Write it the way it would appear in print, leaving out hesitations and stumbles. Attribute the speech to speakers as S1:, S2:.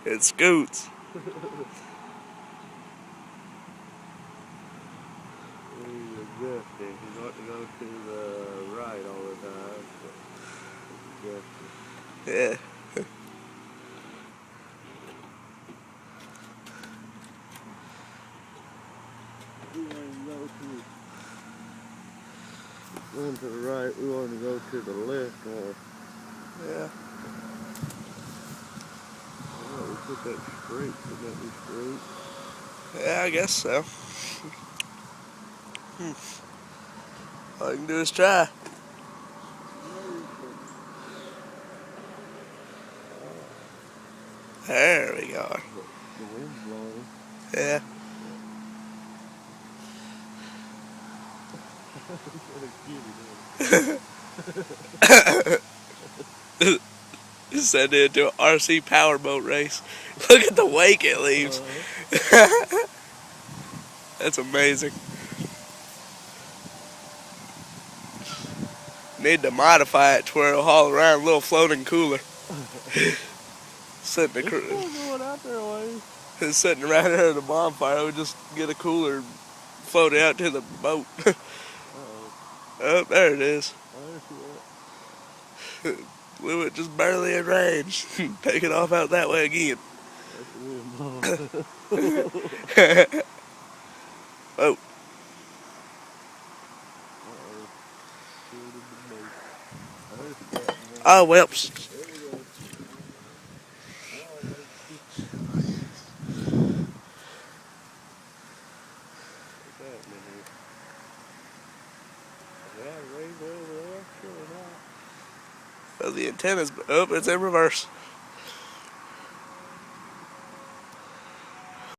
S1: It scoots.
S2: He's adjusting. He's wanting to go to the right all the time. So
S1: Yeah.
S2: we want to go going to the right. We want to go to the left more.
S1: Yeah.
S2: Oh, we put that straight. Should that be straight?
S1: Yeah, I guess so. All I can do is try. There we go.
S2: The wind's blowing.
S1: Yeah. Just send it into an RC powerboat race. Look at the wake it leaves. That's amazing. Need to modify it to where it'll haul around a little floating cooler. Sitting,
S2: Going out there ways.
S1: sitting around there at the bonfire, we just get a cooler and float it out to the boat. Oh, there it is. Blew it just barely in range. Take it off out that way again. Oh. Oh, whoops. Well, the antenna's, oh, it's in reverse.